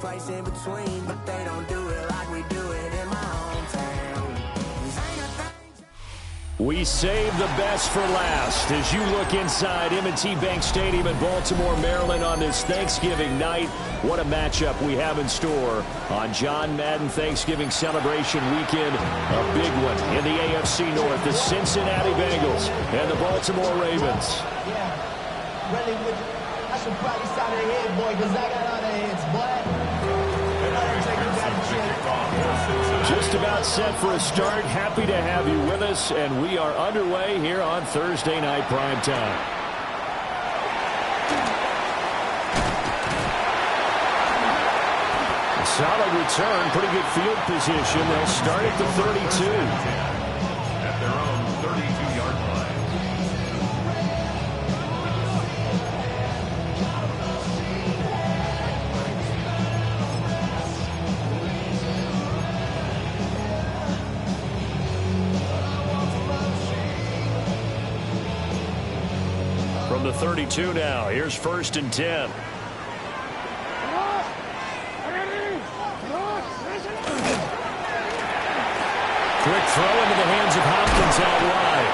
place in between, but they don't do it like we do it in my hometown. We save the best for last as you look inside M&T Bank Stadium in Baltimore, Maryland on this Thanksgiving night. What a matchup we have in store on John Madden Thanksgiving celebration weekend. A big one in the AFC North, the Cincinnati Bengals and the Baltimore Ravens. Yeah, really, I should probably sign their head, boy, because I got all the heads, boy. Just about set for a start. Happy to have you with us, and we are underway here on Thursday Night Primetime. A solid return, pretty good field position. They'll start at the 32. At their own 32-yard line. From the 32 now, here's 1st and 10. Quick throw into the hands of Hopkins out wide.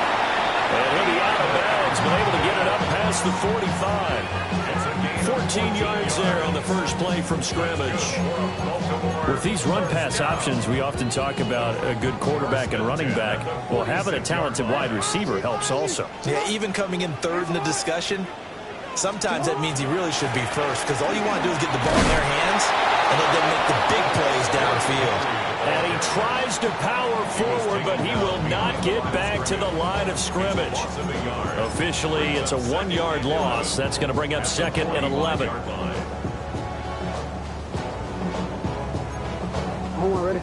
And he'll be out of bounds, but able to get it up past the 45. 14 yards there on the first play from scrimmage. With these run-pass options, we often talk about a good quarterback and running back. Well, having a talented wide receiver helps also. Yeah, even coming in third in the discussion, sometimes that means he really should be first, because all you want to do is get the ball in their hands and let them make the big plays downfield. And he tries to power forward, but he will not get back to the line of scrimmage. Officially, it's a 1-yard loss. That's going to bring up 2nd and 11. Ready?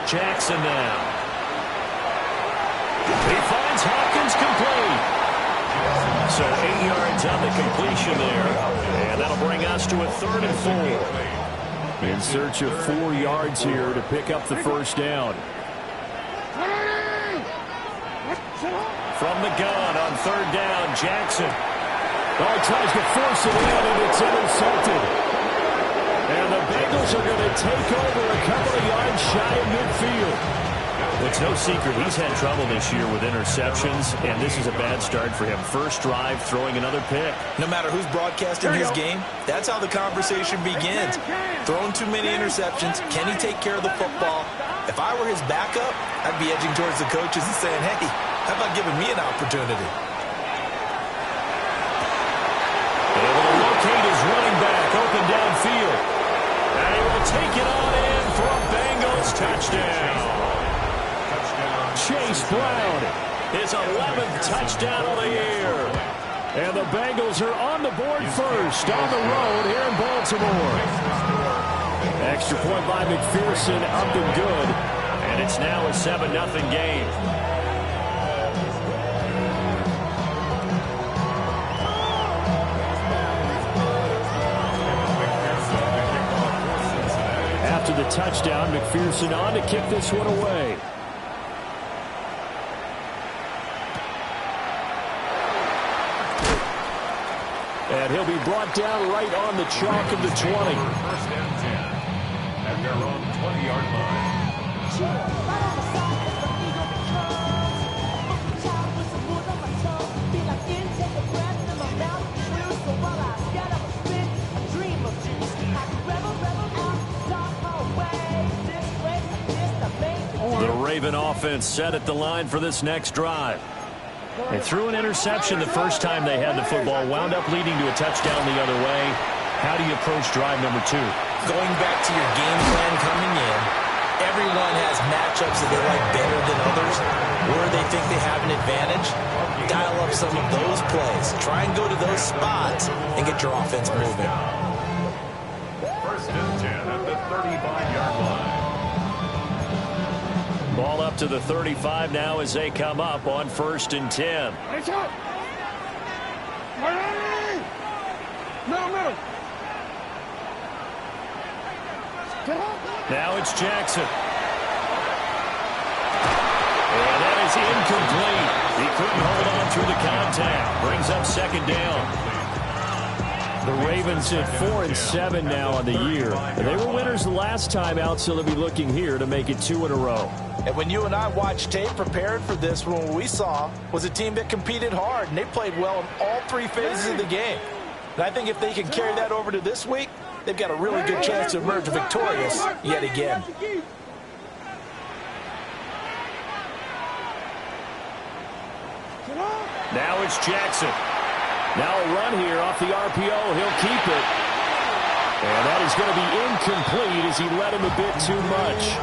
Jackson now. He finds Hopkins complete. So 8 yards on the completion there. And that'll bring us to a 3rd and 4. In search of 4 yards here to pick up the first down. From the gun on 3rd down, Jackson. Oh, tries to force it in, and it's intercepted. And the Bengals are going to take over a couple of yards shy of midfield. It's no secret he's had trouble this year with interceptions, and this is a bad start for him. First drive, throwing another pick. No matter who's broadcasting his game, that's how the conversation begins. Throwing too many interceptions, can he take care of the football? If I were his backup, I'd be edging towards the coaches and saying, hey, how about giving me an opportunity? Able to locate his running back open downfield. And he will take it on in for a Bengals touchdown. Chase Brown, his 11th touchdown of the year. And the Bengals are on the board first on the road here in Baltimore. Extra point by McPherson, up and good. And it's now a 7-0 game. After the touchdown, McPherson on to kick this one away. And he'll be brought down right on the chalk of the 20. 1st and 10 at their own 20-yard line. The Raven offense set at the line for this next drive. They threw an interception the first time they had the football, wound up leading to a touchdown the other way. How do you approach drive number 2? Going back to your game plan coming in, everyone has matchups that they like better than others, where they think they have an advantage. Dial up some of those plays. Try and go to those spots and get your offense moving. 1st and 10 at the 35-yard line. Ball up to the 35 now as they come up on 1st and 10. Now it's Jackson. And that is incomplete. He couldn't hold on to second down. The Ravens at 4-7 now on the year. They were winners the last time out, so they'll be looking here to make it 2 in a row. And when you and I watched tape prepared for this, what we saw was a team that competed hard, and they played well in all 3 phases of the game. And I think if they can carry that over to this week, they've got a really good chance to emerge victorious yet again. Now it's Jackson. Now a run here off the RPO. He'll keep it. And that is going to be incomplete as he led him a bit too much.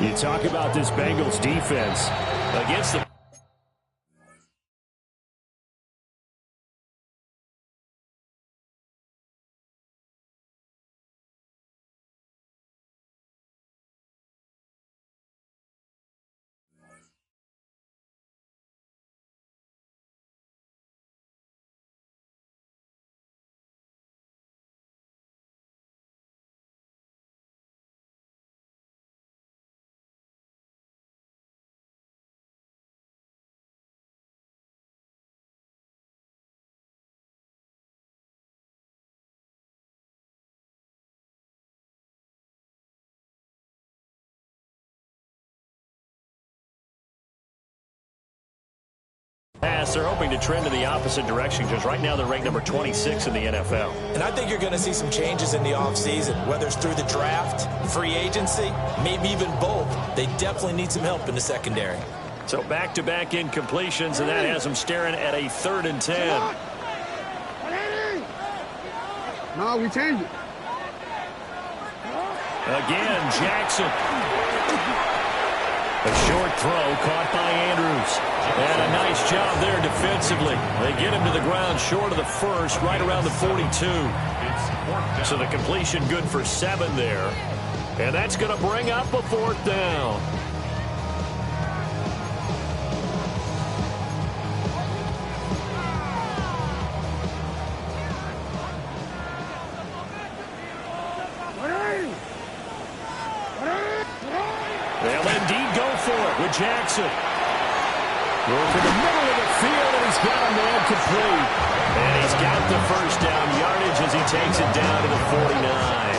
You talk about this Bengals defense against the... pass. They're hoping to trend in the opposite direction because right now they're ranked number 26 in the NFL. And I think you're going to see some changes in the offseason, whether it's through the draft, free agency, maybe even both. They definitely need some help in the secondary. So back-to-back incompletions, and that has them staring at a 3rd and 10. No, we changed it. Again, Jackson. A short throw caught by Andrews. And a nice job there defensively. They get him to the ground short of the first, right around the 42. So the completion good for 7 there. And that's going to bring up a 4th down. They'll indeed go for it with Jackson. Going to the middle of the field, and he's got a man complete. And he's got the first down yardage as he takes it down to the 49.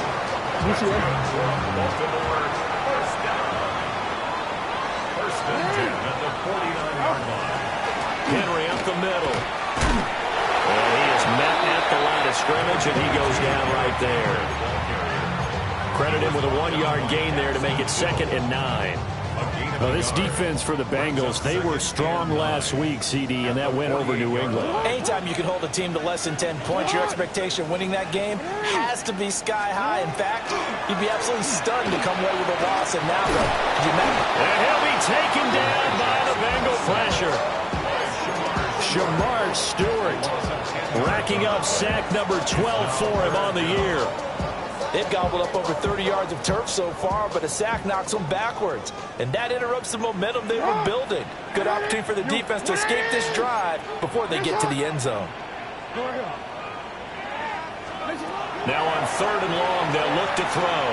First and 10 at the 49-yard line. Henry up the middle. And he is met at the line of scrimmage, and he goes down right there. Credit him with a 1-yard gain there to make it 2nd and 9. Well, this defense for the Bengals, they were strong last week, CD, and that went over New England. Anytime you can hold a team to less than 10 points, your expectation of winning that game has to be sky high. In fact, you'd be absolutely stunned to come away with a loss, and now and he'll be taken down by the Bengal pressure. Shamar Stewart racking up sack number 12 for him on the year. They've gobbled up over 30 yards of turf so far, but a sack knocks them backwards. And that interrupts the momentum they were building. Good opportunity for the defense to escape this drive before they get to the end zone. Now on 3rd and long, they'll look to throw.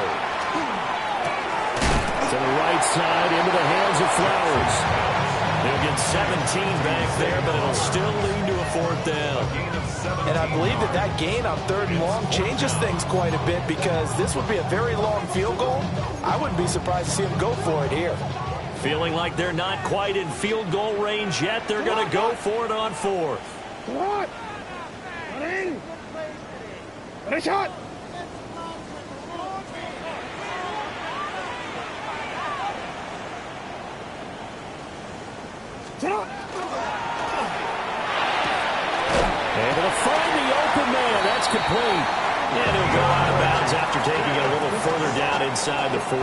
To the right side, into the hands of Flowers. They'll get 17 back there, but it'll still lead to a 4th down. And I believe that gain on 3rd and long changes things quite a bit because this would be a very long field goal. I wouldn't be surprised to see him go for it here. Feeling like they're not quite in field goal range yet, they're going to go for it on 4th. What? Ready, shot. Able to find the open man. That's complete. And he'll go out of bounds after taking it a little further down inside the 40.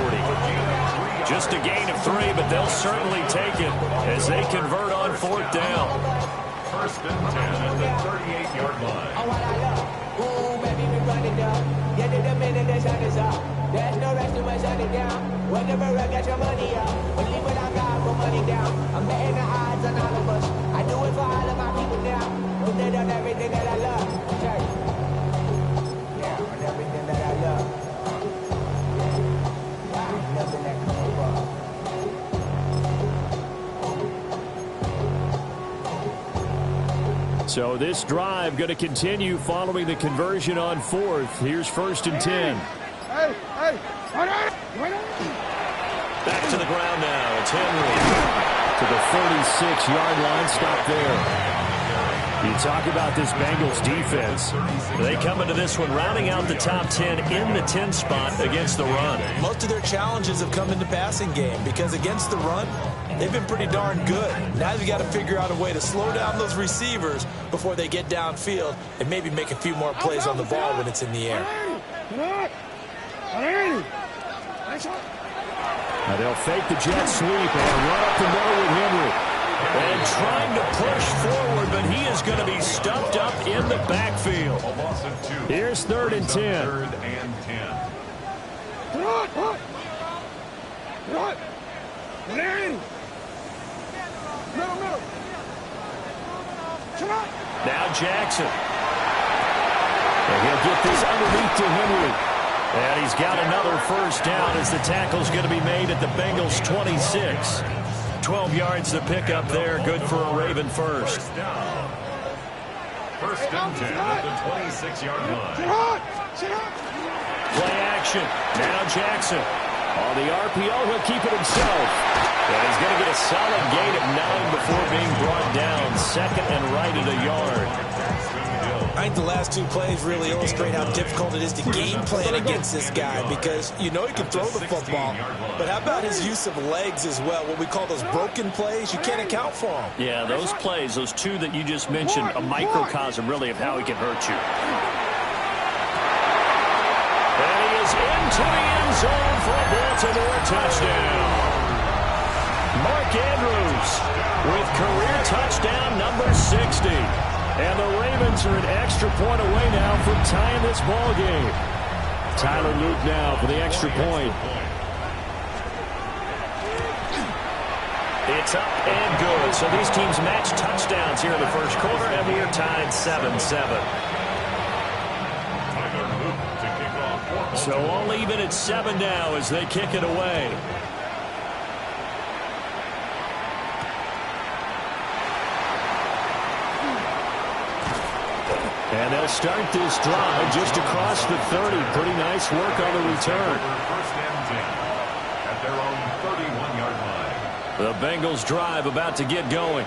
Just a gain of 3, but they'll certainly take it as they convert on 4th down. First and 10 at the 38-yard line. Ooh, baby, we run it down. Get to the minute, the sun is up. There's no rest to my shut it down. Whenever I get your money up, believe what I got for money down. I'm betting the odds on all of us. I do it for all of my people now. Put it on everything that I love. Okay. Yeah, on everything that I love. There's nothing that comes above. So this drive going to continue following the conversion on 4th. Here's 1st and 10. Hey, Back to the ground now. It's Henry. To the 36-yard line. Stop there. You talk about this Bengals defense. They come into this one rounding out the top 10 in the 10 spot against the run. Most of their challenges have come in the passing game because against the run, they've been pretty darn good. Now you've got to figure out a way to slow down those receivers before they get downfield and maybe make a few more plays on the ball when it's in the air. Now they'll fake the jet sweep and run up the middle with Henry. And trying to push forward, but he is going to be stuffed up in the backfield. Here's 3rd and 10. 3rd and 10. Now Jackson. And he'll get this underneath to Henry. And he's got another 1st down as the tackle's going to be made at the Bengals 26. 12 yards to pick up there. Good for a Raven first. 1st and 10 at the 26-yard line. Play action. Now Jackson. On the RPO, he'll keep it himself. And he's going to get a solid gain of 9 before being brought down. 2nd and right at a yard. I think the last 2 plays really illustrate how difficult it is to game plan against this guy because you know he can throw the football, but how about his use of legs as well, what we call those broken plays? You can't account for them. Yeah, those plays, those 2 that you just mentioned, a microcosm really of how he can hurt you. And he is into the end zone for a Baltimore touchdown. Mark Andrews with career touchdown number 60. And the Ravens are an extra point away now from tying this ball game. Tyler Luke now for the extra point. It's up and good. So these teams match touchdowns here in the first quarter, and we are tied 7-7. So all even at 7 now as they kick it away. And they'll start this drive just across the 30. Pretty nice work on the return. 1st and 10 at their own 31-yard line. The Bengals drive about to get going.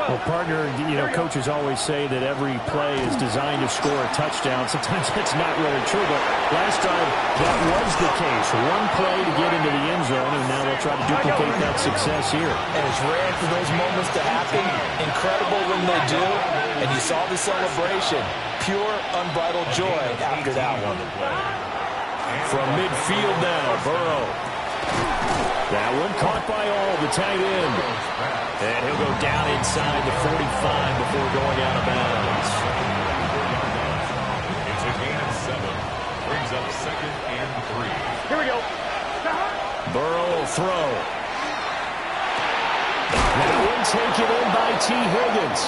Well, partner, you know, coaches always say that every play is designed to score a touchdown. Sometimes that's not really true, but last time that was the case. One play to get into the end zone, and now they'll try to duplicate that success here. And it's rare for those moments to happen. Incredible when they do. And you saw the celebration. Pure, unbridled joy after that one. From midfield now, Burrow. That one caught by all, the tight end. And he'll go down inside the 45 before going out of bounds. It's a gain of 7. Brings up 2nd and 3. Here we go. Burrow will throw. That one taken in by T. Higgins.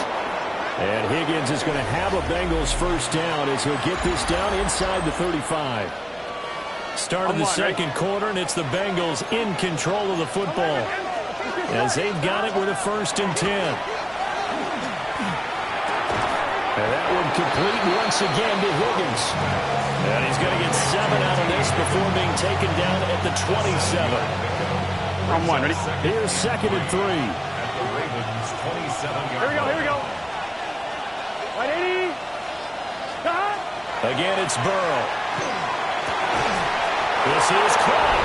And Higgins is going to have a Bengals 1st down as he'll get this down inside the 35. Start of the second quarter, and it's the Bengals in control of the football as they've got it with a 1st and 10. And that one complete once again to Higgins. And he's going to get 7 out of this before being taken down at the 27. I'm one. Ready? Here's 2nd and 3. At the Ravens' 27-yard line. Here we go. Ready? Again, it's Burrow. This is caught.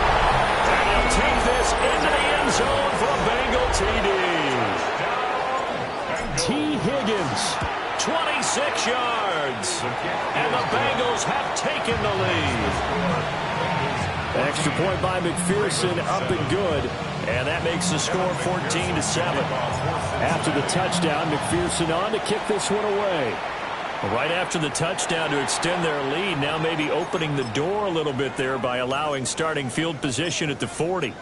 And he'll take this into the end zone for a Bengal TD. T. Higgins, 26 yards. And the Bengals have taken the lead. Extra point by McPherson, up and good. And that makes the score 14-7. After the touchdown, McPherson on to kick this one away. Right after the touchdown to extend their lead, now maybe opening the door a little bit there by allowing starting field position at the 40.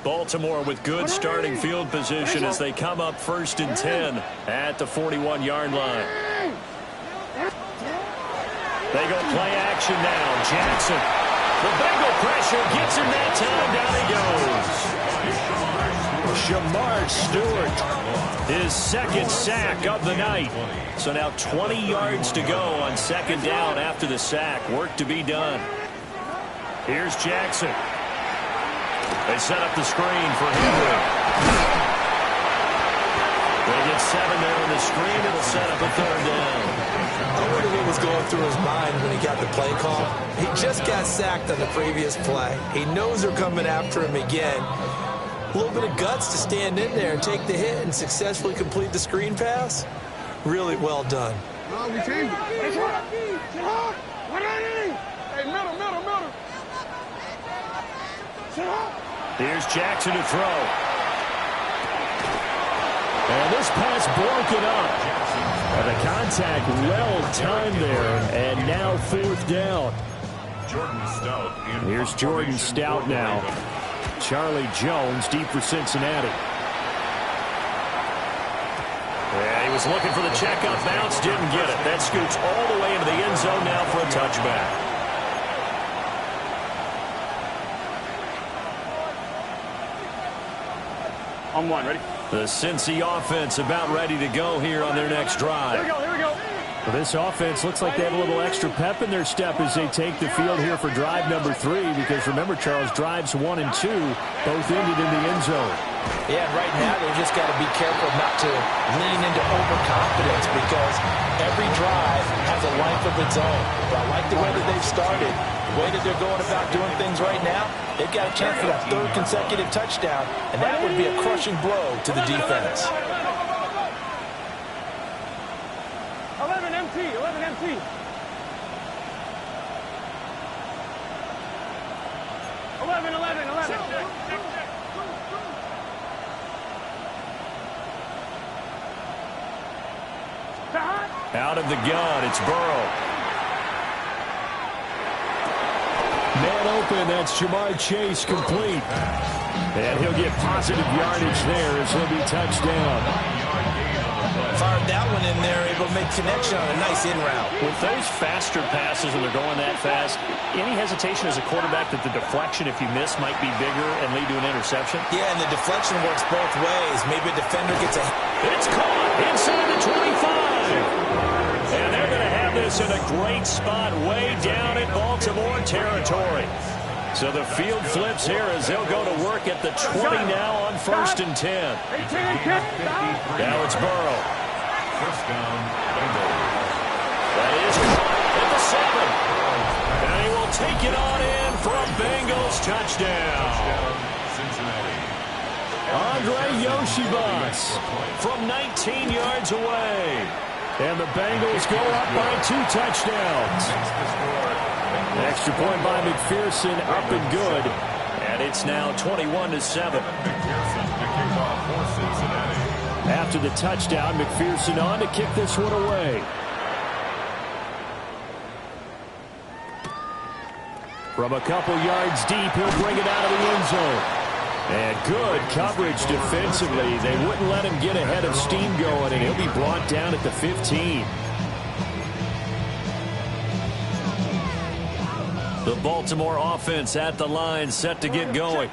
Baltimore with good starting field position as they come up 1st and 10 at the 41-yard line. They go play action now. Jackson. The Bengal pressure gets him that time. Down he goes. Shamar Stewart, his second sack of the night. So now 20 yards to go on second down after the sack. Work to be done. Here's Jackson. They set up the screen for Henry. They get 7 there on the screen. It'll set up a third down. I wonder what was going through his mind when he got the play call. He just got sacked on the previous play. He knows they're coming after him again. A little bit of guts to stand in there and take the hit and successfully complete the screen pass. Really well done. No, we changed it. Hey, middle. Here's Jackson to throw. And this pass broken up. And the contact well timed there. And now fourth down. Here's Jordan Stout now. Charlie Jones deep for Cincinnati. Yeah, he was looking for the checkup bounce, didn't get it. That scoots all the way into the end zone now for a touchback. On one, ready? The Cincy offense about ready to go here on their next drive. Here we go. Well, this offense looks like they have a little extra pep in their step as they take the field here for drive number 3. Because remember, Charles, drives 1 and 2 both ended in the end zone. Yeah, right now they've just got to be careful not to lean into overconfidence because every drive has a life of its own. But I like the way that they've started, the way that they're going about doing things right now. They've got a chance for that 3rd consecutive touchdown, and that would be a crushing blow to the defense. 11 MT. Out of the gun, it's Burrow. Man open, that's Jamar Chase complete. And he'll get positive yardage there as he'll be touchdown. Fired that one in there, able to make connection on a nice in route. With those faster passes when they're going that fast, any hesitation as a quarterback that the deflection, if you miss, might be bigger and lead to an interception? Yeah, and the deflection works both ways. Maybe a defender gets a... It's caught inside the 25. And they're going to have this in a great spot way down in Baltimore territory. So the field flips here as they'll go to work at the 20 now on 1st and 10. Now it's Burrow. First down, Bengals. That is caught at the 7. And he will take it on in for a Bengals touchdown. Cincinnati. Andre Yoshibas from 19 yards away. And the Bengals go up by 2 touchdowns. Extra point by McPherson, up and good. And it's now 21-7. McPherson to kick off for Cincinnati. After the touchdown, McPherson on to kick this one away. From a couple yards deep, he'll bring it out of the end zone. And good coverage defensively. They wouldn't let him get ahead of steam going, and he'll be brought down at the 15. The Baltimore offense at the line, set to get going.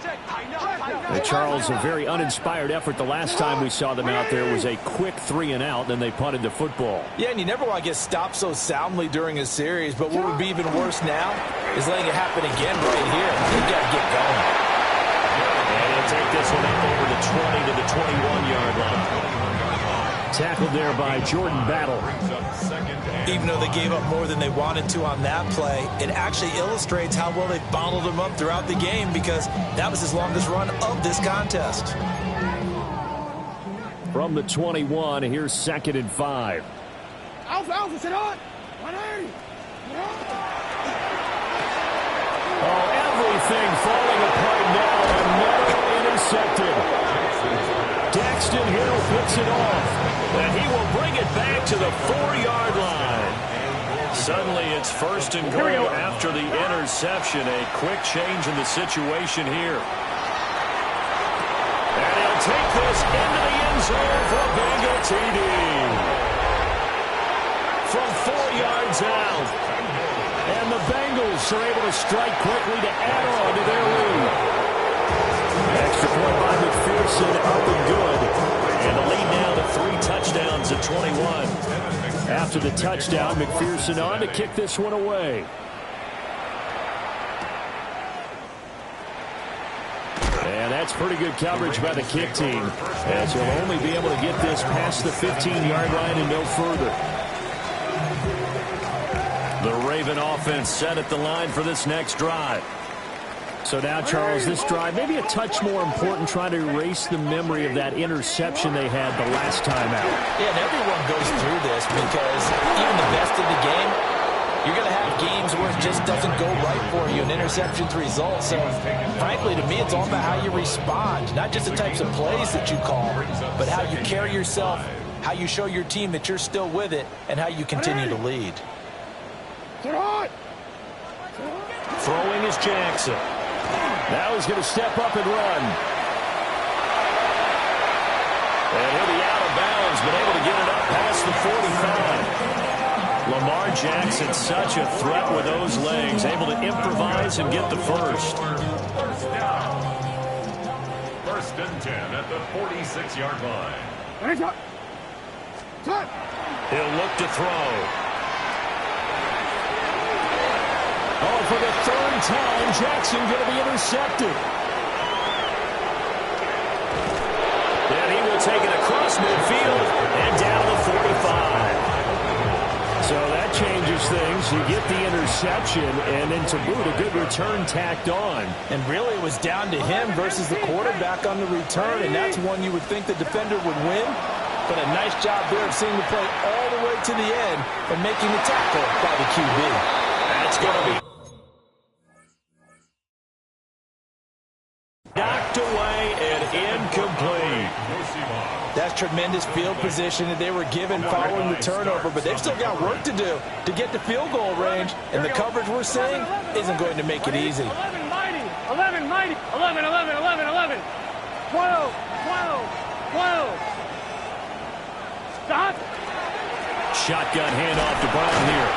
Charles, a very uninspired effort the last time we saw them out there was a quick 3-and-out, then they punted the football. Yeah, and you never want to get stopped so soundly during a series, but what would be even worse now is letting it happen again right here. They've got to get going. And he'll take this one up over the 20 to the 21-yard line. Tackled there by Jordan Battle. Even though they gave up more than they wanted to on that play, it actually illustrates how well they bottled him up throughout the game because that was his longest run of this contest. From the 21, here's 2nd and 5. Alpha, sit on. 180. Oh, everything falling apart now. Another intercepted. Daxton Hill picks it off. And he will bring it back to the 4-yard line. Suddenly it's 1st and goal after the interception. A quick change in the situation here. And he'll take this into the end zone for a Bengal TD. From 4 yards out. And the Bengals Bengals are able to strike quickly to add on to their lead. Extra point by McPherson, up and good. And the lead now to 3 touchdowns at 21. After the touchdown, McPherson on to kick this one away. And that's pretty good coverage by the kick team, as he'll only be able to get this past the 15-yard line and no further. The Raven offense set at the line for this next drive. So now, Charles, this drive maybe a touch more important, trying to erase the memory of that interception they had the last time out. Yeah, and everyone goes through this because even the best of the game, you're going to have games where it just doesn't go right for you, and interceptions result. So, frankly, to me, it's all about how you respond, not just the types of plays that you call, but how you carry yourself, how you show your team that you're still with it, and how you continue to lead. Throwing is Jackson. Now he's going to step up and run. And he'll be out of bounds, but able to get it up past the 45. Lamar Jackson, such a threat with those legs, able to improvise and get the first. First down. 1st and 10 at the 46-yard line. He'll look to throw. Oh, for the 3rd time, Jackson going to be intercepted. And he will take it across midfield and down to the 45. So that changes things. You get the interception, and then to boot, a good return tacked on. And really, it was down to him versus the quarterback on the return, and that's one you would think the defender would win. But a nice job there of seeing the play all the way to the end and making the tackle by the QB. That's going to be knocked away and incomplete. That's tremendous field position that they were given following the turnover, but they've still got work to do to get to field goal range, and the coverage we're seeing isn't going to make it easy. 11 mighty, 11 mighty, 11, 11, 11, 11, 12, 12, 12. Stop. Shotgun handoff to Brown here.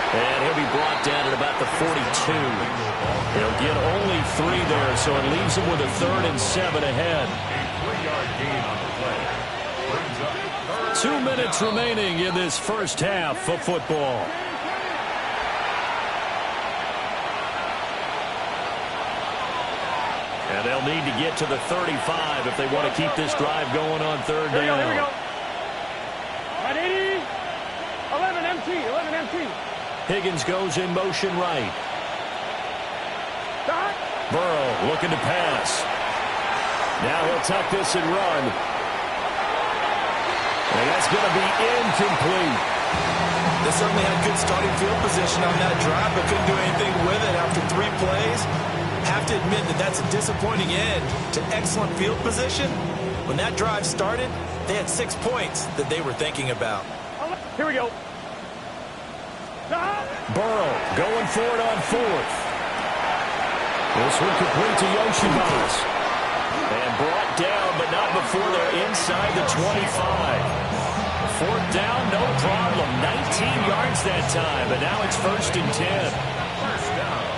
And he'll be brought down at about the 42. He'll get only 3 there, so it leaves him with a 3rd and 7 ahead. A 3-yard gain on the play. 2 minutes remaining in this first half of football. And they'll need to get to the 35 if they want to keep this drive going on 3rd down. Here we go. Ready? 11 MT, 11 MT. Higgins goes in motion right. Stop. Burrow looking to pass. Now he'll tuck this and run. And that's going to be incomplete. They certainly had good starting field position on that drive, but couldn't do anything with it after 3 plays. Have to admit that that's a disappointing end to excellent field position. When that drive started, they had 6 points that they were thinking about. Here we go. Stop. Burrow going for it on 4th. This one complete to Yoshibas. And brought down, but not before they're inside the 25. 4th down, no problem. 19 yards that time, but now it's 1st and 10. First down.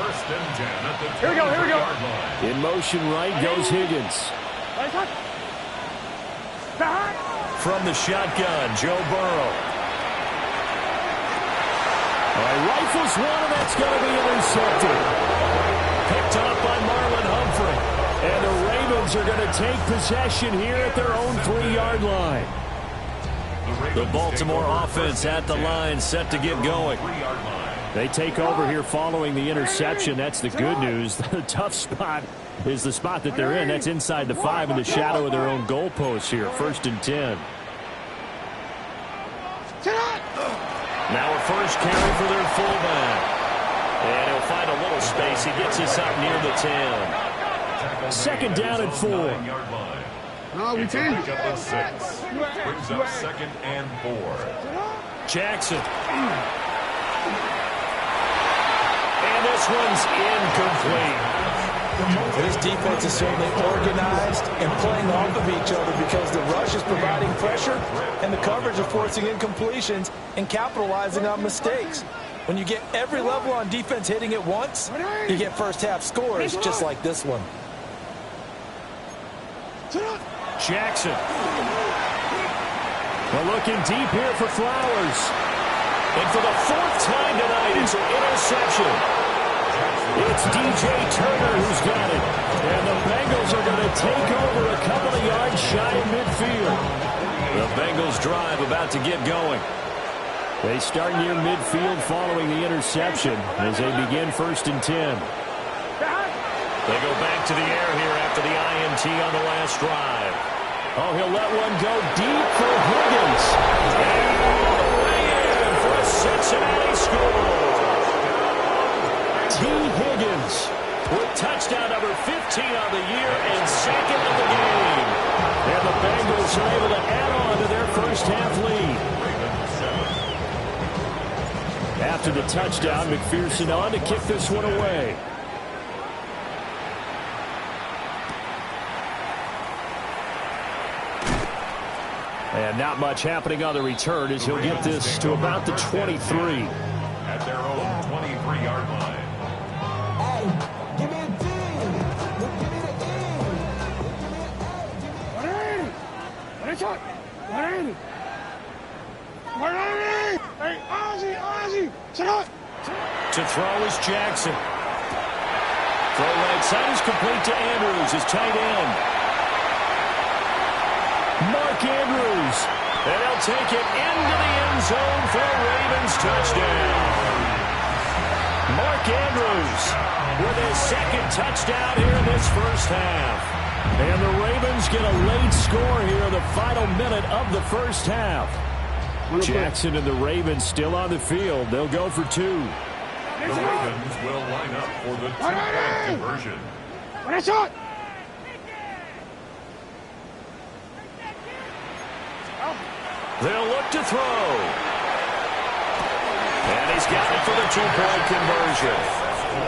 1st and 10 at the Here we go, here we go. 20-yard line. In motion right goes Higgins. Stop. From the shotgun, Joe Burrow. Rifles one, and that's going to be intercepted. Picked up by Marlon Humphrey. And the Ravens are going to take possession here at their own 3-yard line. The Baltimore offense at the line, set to get going. They take over here following the interception. That's the good news. The tough spot is the spot that they're in. That's inside the 5 in the shadow of their own goalpost here. 1st and 10. Now a first carry for their fullback. And he'll find a little space. He gets us up near the 10. 2nd down and 4. No, we changed it. Up to 6. Brings up 2nd and 4. Jackson. And this one's incomplete. This defense is certainly organized and playing off of each other because the rush is providing pressure and the coverage is forcing incompletions and capitalizing on mistakes. When you get every level on defense hitting at once, you get first half scores just like this one. Jackson. We're looking deep here for Flowers. And for the fourth time tonight, it's an interception. It's DJ Turner who's got it. And the Bengals are going to take over a couple of yards shy of midfield. The Bengals drive about to get going. They start near midfield following the interception as they begin 1st and 10. They go back to the air here after the INT on the last drive. Oh, he'll let one go deep for Higgins. And all the way in for a Cincinnati score. T. Higgins with touchdown number 15 on the year and 2nd of the game. And the Bengals are able to add on to their first half lead. After the touchdown, McPherson on to kick this one away. And not much happening on the return as he'll get this to about the 23. At their own 23-yard line. Hey, give me a D. Give me the E. 180. Hey, Ozzie. To throw is Jackson. Throw right side is complete to Andrews, his tight end. Mark Andrews. And he'll take it into the end zone for a Ravens touchdown. Mark Andrews with his 2nd touchdown here in this first half. And the Ravens get a late score here in the final minute of the first half. Jackson and the Ravens still on the field. They'll go for 2. The Ravens will line up for the 2-point conversion. They'll look to throw. And he's got it for the 2-point conversion.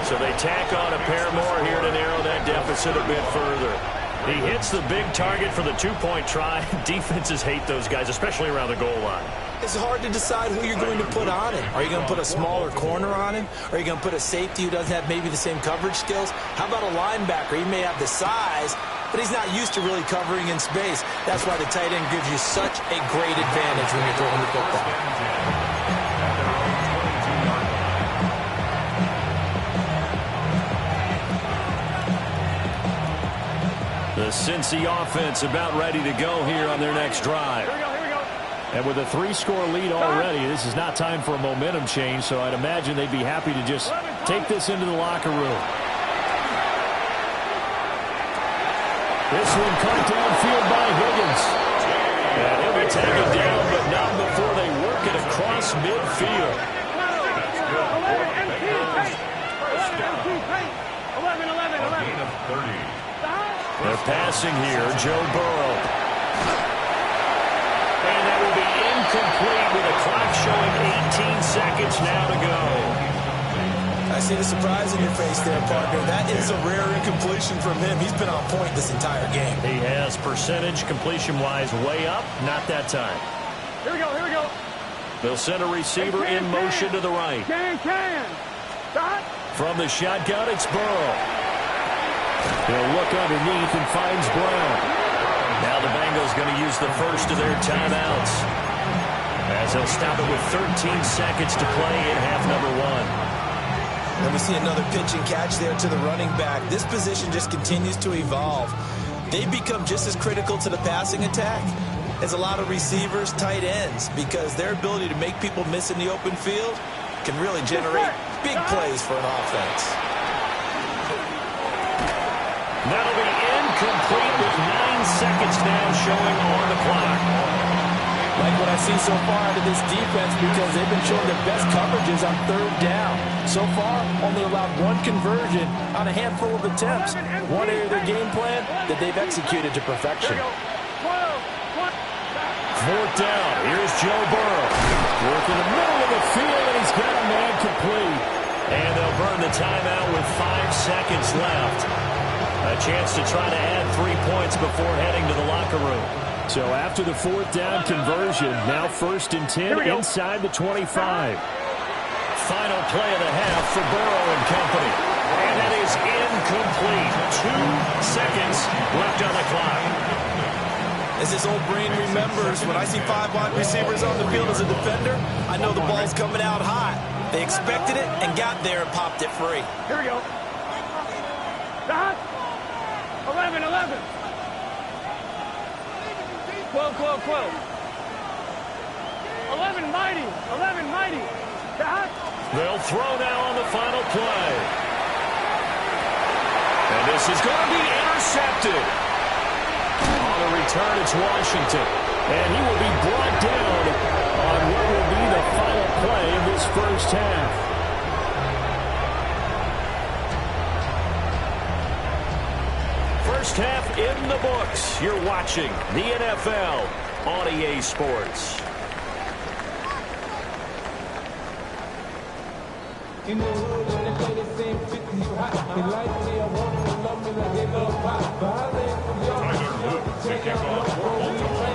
So they tack on a pair more here to narrow that deficit a bit further. He hits the big target for the 2-point try. Defenses hate those guys, especially around the goal line. It's hard to decide who you're going to put on him. Are you going to put a smaller corner on him? Are you going to put a safety who doesn't have maybe the same coverage skills? How about a linebacker? He may have the size, but he's not used to really covering in space. That's why the tight end gives you such a great advantage when you're throwing the football. The Cincy offense about ready to go here on their next drive. Here we go. And with a 3-score lead already, this is not time for a momentum change, so I'd imagine they'd be happy to just take this into the locker room. This one caught downfield by Higgins. And he'll be taken down, but not before they work it across midfield. 11. They're passing here, Joe Burrow. And that will be incomplete with a clock showing 18 seconds now to go. I see the surprise in your face there, partner. That is a rare incompletion from him. He's been on point this entire game. He has percentage completion-wise way up, not that time. Here we go. They'll send a receiver in motion to the right. Stop. From the shotgun, it's Burrow. He'll look underneath and finds Brown. Now the Bengals going to use the first of their timeouts, as they'll stop it with 13 seconds to play in half number 1. And we see another pitch and catch there to the running back. This position just continues to evolve. They become just as critical to the passing attack as a lot of receivers, tight ends, because their ability to make people miss in the open field can really generate big plays for an offense. That'll be incomplete with 9 seconds now showing on the clock. Like what I see so far out of this defense, because they've been showing their best coverages on 3rd down. So far, only allowed 1 conversion on a handful of attempts. One area of their game plan that they've executed to perfection. 4th down. Here's Joe Burrow. Working the middle of the field, and he's got a man complete. And they'll burn the timeout with 5 seconds left. A chance to try to add 3 points before heading to the locker room. So after the 4th down conversion, now 1st and 10 inside the 25. final play of the half for Burrow and company. And that is incomplete. 2 seconds left on the clock. As this old brain remembers, when I see 5 wide receivers on the field as a defender, I know the ball's coming out hot. They expected it and got there and popped it free. Here we go. Stop. 11, 11. 12, 12, 12. 11 mighty. 11 mighty. Stop. They'll throw now on the final play. And this is going to be intercepted. On the return, it's Washington. And he will be brought down on what will be the final play of this first half. First half in the books. You're watching the NFL on EA Sports. In the hood, when they play the same 50 hot. They like me, I want them to love me like they love pop. But I live from y'all. Tyler Wood to kick off for Baltimore.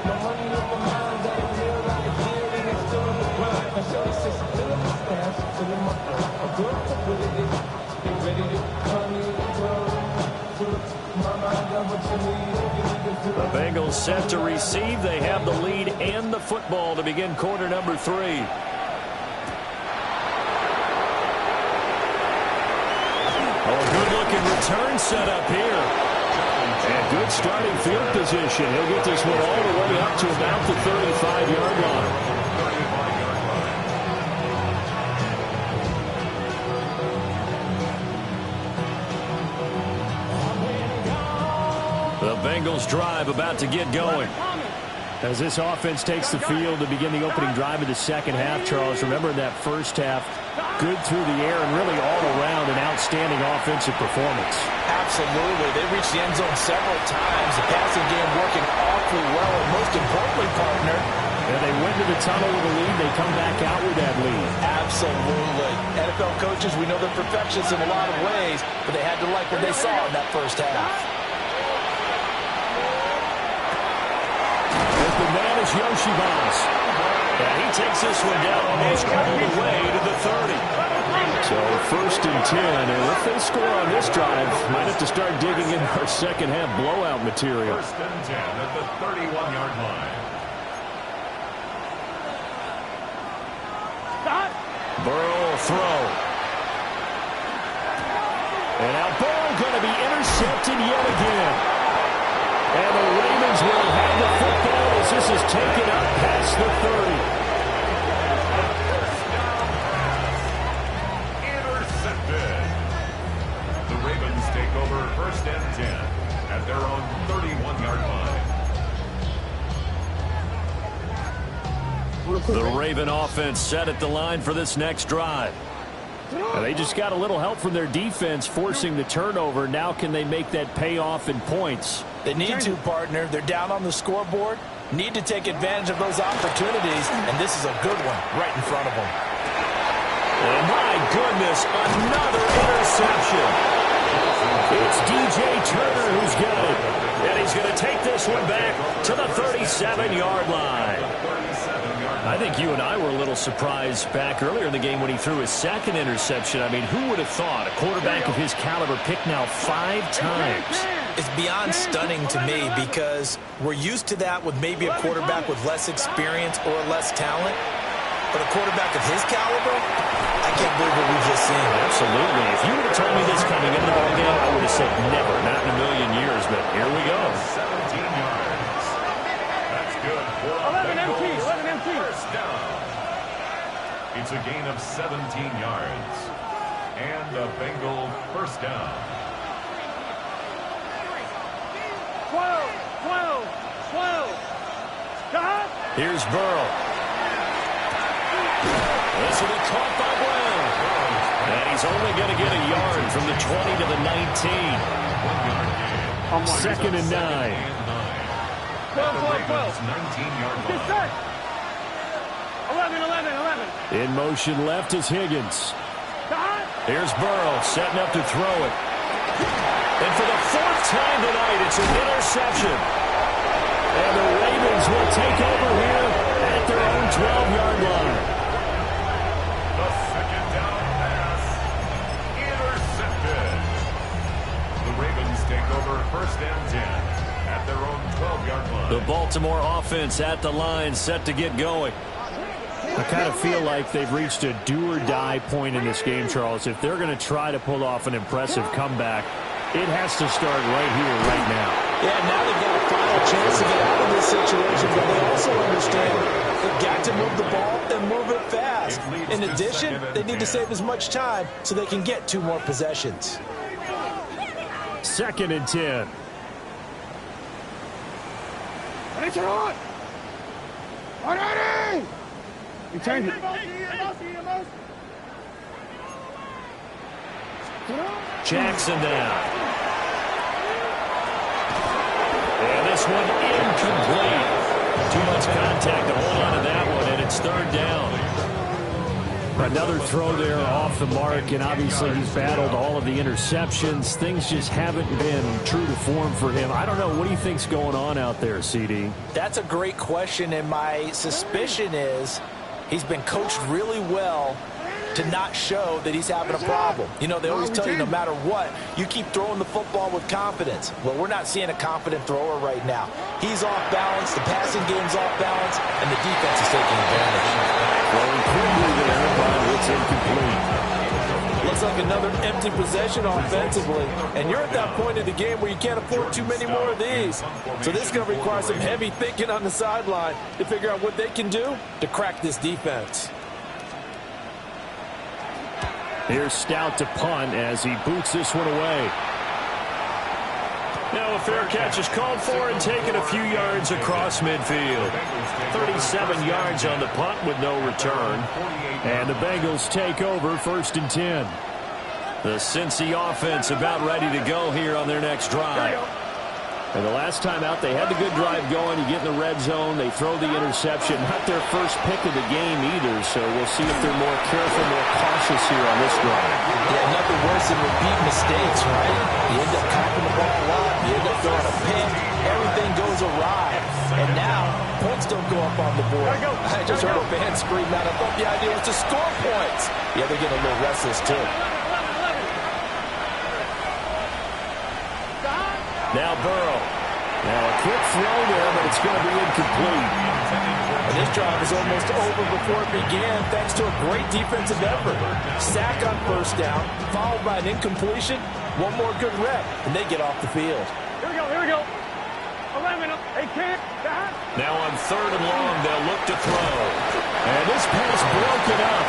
My money on my mind, got a real lot of deal, and it's still in the grind. My shorty says she fill up the stash, fill in my phone. I'm good for what it is. They ready to call me in the club. My mind got what you need. The Bengals set to receive. They have the lead and the football to begin quarter number 3. Oh, good-looking return set up here. And good starting field position. He'll get this one all the way up to about the 35-yard line. The Bengals drive about to get going. As this offense takes the field to begin the opening drive of the second half, Charles, remember in that first half, good through the air and really all around an outstanding offensive performance. Absolutely. They reached the end zone several times. The passing game working awfully well. And most importantly, partner, and they went to the tunnel with a lead. They come back out with that lead. Absolutely. NFL coaches, we know they're perfectionists in a lot of ways, but they had to like what they saw in that first half. The man is Yoshibas. And he takes this one down almost all the way to the 30. So 1st and 10. And if they score on this drive, might have to start digging in our second half blowout material. 1st and 10 at the 31-yard line. Stop. Burrow will throw. And now Burrow going to be intercepted yet again. And the Ravens will have the football as this is taken up past the 30. Intercepted. The Ravens take over 1st and 10 at their own 31-yard line. The Raven offense set at the line for this next drive. And they just got a little help from their defense forcing the turnover. Now can they make that pay off in points? They need to, partner. They're down on the scoreboard. Need to take advantage of those opportunities, and this is a good one right in front of them. Oh, my goodness, another interception. It's DJ Turner who's got it. And he's going to take this one back to the 37-yard line. I think you and I were a little surprised back earlier in the game when he threw his second interception. I mean, who would have thought a quarterback of his caliber picked now 5 times? It's beyond stunning to me because we're used to that with maybe a quarterback with less experience or less talent. But a quarterback of his caliber, I can't believe what we've just seen. Absolutely. If you would have told me this coming into the ballgame, I would have said never, not in a million years. But here we go. 17 yards. That's good for 11 MT. 11 MT. First down. It's a gain of 17 yards. And a Bengal first down. 12, 12, 12. Stop. Here's Burrow. This will be caught by Brown. And he's only going to get a yard from the 20 to the 19. 2nd and 9. 12, 12, 12. 19-yard Get line. set. 11, 11, 11. In motion left is Higgins. Stop. Here's Burrow setting up to throw it. And for the 4th time tonight, it's an interception. And the Ravens will take over here at their own Baltimore offense at the line, set to get going. I kind of feel like they've reached a do-or-die point in this game, Charles. If they're going to try to pull off an impressive comeback, it has to start right here, right now. Yeah, now they've got a final chance to get out of this situation, but they also understand they've got to move the ball and move it fast. In addition, they need to save as much time so they can get 2 more possessions. 2nd and 10. You change it. Jackson down. And this one incomplete. Too much contact to hold on to that one, and it's 3rd down. Another throw there off the mark, and obviously he's battled all of the interceptions. Things just haven't been true to form for him. I don't know. What do you think's going on out there, CD? That's a great question, and my suspicion is he's been coached really well to not show that he's having a problem. You know, they always tell you no matter what, you keep throwing the football with confidence. Well, we're not seeing a confident thrower right now. He's off balance, the passing game's off balance, and the defense is taking advantage. Throwing quickly there, but it's incomplete. Looks like another empty possession offensively, and you're at that point in the game where you can't afford too many more of these. So this is going to require some heavy thinking on the sideline to figure out what they can do to crack this defense. Here's Stout to punt as he boots this one away. Now a fair catch is called for and taken a few yards across midfield. 37 yards on the punt with no return. And the Bengals take over 1st and 10. The Cincy offense about ready to go here on their next drive. And the last time out, they had the good drive going. You get in the red zone, they throw the interception. Not their first pick of the game either, so we'll see if they're more careful, more cautious here on this drive. Yeah, nothing worse than repeat mistakes, right? You end up copping the ball a lot, you end up throwing a pick, everything goes awry. And now, points don't go up on the board. I just heard a fan scream out. I thought the idea was to score points. Yeah, they're getting a little restless, too. Now Burrow. Now a quick throw there, but it's going to be incomplete. And this drive is almost over before it began thanks to a great defensive effort. Sack on 1st down, followed by an incompletion. One more good rep, and they get off the field. Here we go, here we go. 11, they can't. Now on 3rd and long, they'll look to throw. And this pass broken up.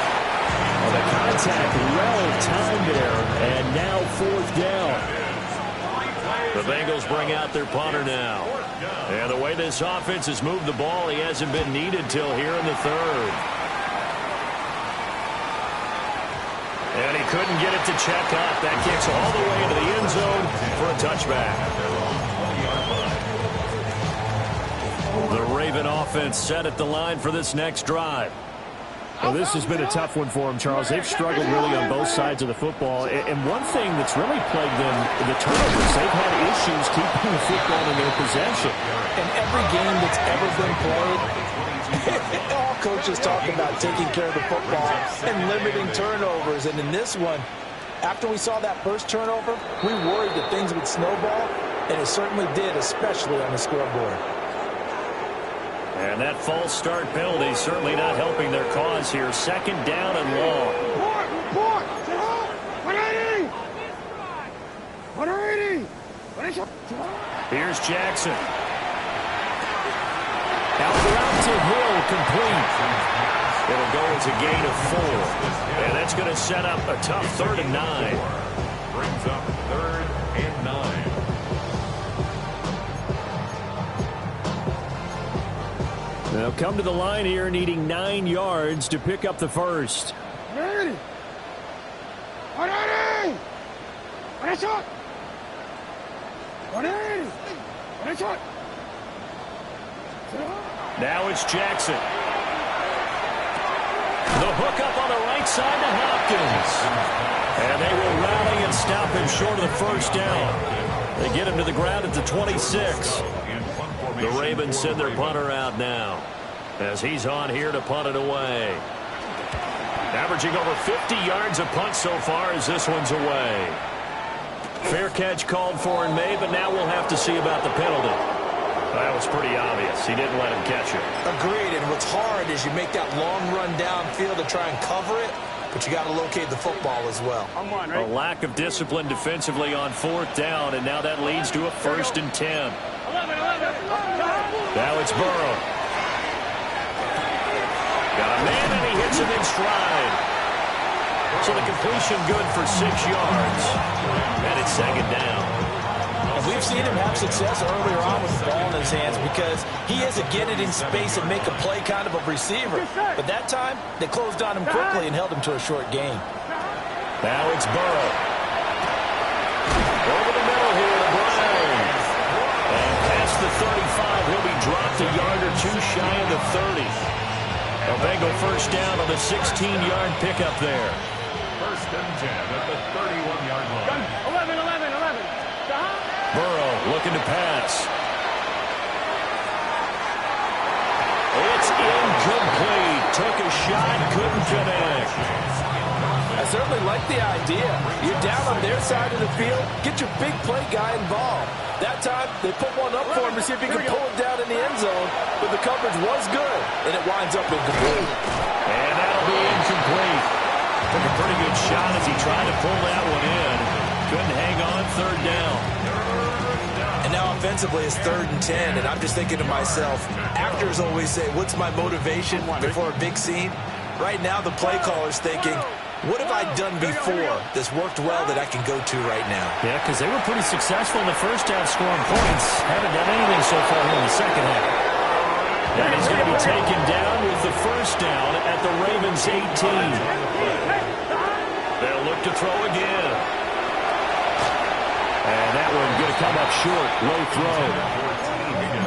Well, the contact well timed there, and now 4th down. The Bengals bring out their punter now. And the way this offense has moved the ball, he hasn't been needed till here in the 3rd. And he couldn't get it to check up. That kicks all the way into the end zone for a touchback. The Raven offense set at the line for this next drive. Well, this has been a tough one for them, Charles. They've struggled really on both sides of the football. And one thing that's really plagued them, the turnovers. They've had issues keeping the football in their possession. In every game that's ever been played, all coaches talk about taking care of the football and limiting turnovers. And in this one, after we saw that first turnover, we worried that things would snowball, and it certainly did, especially on the scoreboard. And that false start penalty certainly not helping their cause here. 2nd down and long. 180! 180! Here's Jackson. Out route to Hill, complete. It'll go as a gain of 4. And that's going to set up a tough 3rd and 9. Brings up 3rd and 9. They'll come to the line here needing 9 yards to pick up the first. 180! 180! 180! 180! Now it's Jackson. The hook up on the right side to Hopkins. And they will rally and stop him short of the 1st down. They get him to the ground at the 26. The Ravens send their punter out now as he's on here to punt it away. Averaging over 50 yards a punt so far as this one's away. Fair catch called for and made, but now we'll have to see about the penalty. That was pretty obvious. He didn't let him catch it. Agreed, and what's hard is you make that long run downfield to try and cover it, but you got to locate the football as well. A lack of discipline defensively on 4th down, and now that leads to a 1st and 10. Now it's Burrow. Got a man, and he hits him in stride. So the completion good for 6 yards. And it's 2nd down. And we've seen him have success earlier on with the ball in his hands because he is a get it in space and make a play kind of a receiver. But that time, they closed on him quickly and held him to a short gain. Now it's Burrow. Over the middle here to Brown. And past the 35, he'll be dropped a yard or two shy of the 30. A Bengal 1st down on the 16-yard pickup there. 1st and 10 at the 31-yard line. 11. Burrow looking to pass. It's incomplete. Took a shot, couldn't connect. I certainly like the idea. You're down on their side of the field, get your big play guy involved. That time, they put one up for him to see if he can pull it down in the end zone, but the coverage was good, and it winds up incomplete. And that'll be incomplete. Took a pretty good shot as he tried to pull that one in. Couldn't hang on, 3rd down. And now offensively it's 3rd and 10, and I'm just thinking to myself, actors always say, what's my motivation before a big scene? Right now the play caller's thinking, what have I done before that's worked well that I can go to right now? Yeah, because they were pretty successful in the 1st half scoring points. Haven't done anything so far in the 2nd half. That is going to be taken down with the 1st down at the Ravens 18. They'll look to throw again. And that one going to come up short. Low throw.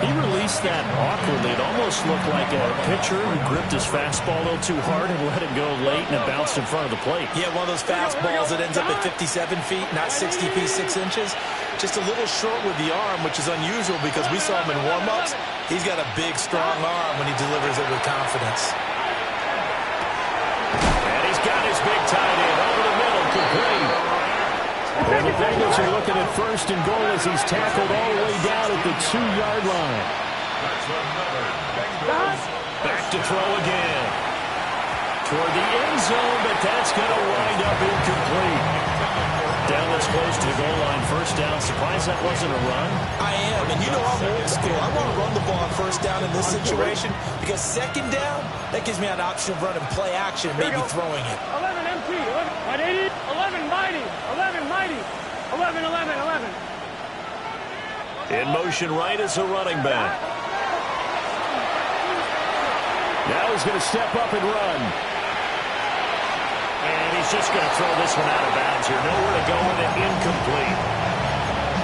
He released that awkwardly. It almost looked like a pitcher who gripped his fastball a little too hard and let it go late, and it bounced in front of the plate. Yeah, one of those fastballs that ends up at 57 feet, not 60 feet, 6 inches. Just a little short with the arm, which is unusual because we saw him in warm-ups. He's got a big, strong arm when he delivers it with confidence. And he's got his big tight end over the middle, complete. And the Bengals are looking at 1st and goal as he's tackled all the way down at the 2-yard line. Back to throw again. Toward the end zone, but that's going to wind up incomplete. Down that's close to the goal line. 1st down. Surprised that wasn't a run? I am, and you know I'm old school. I want to run the ball on 1st down in this situation because 2nd down, that gives me an option of running play action, maybe throwing it. 11 MT, 11 mighty, 11 mighty, 11. In motion right as a running back. Now he's going to step up and run. And he's just going to throw this one out of bounds here. Nowhere to go with it, incomplete.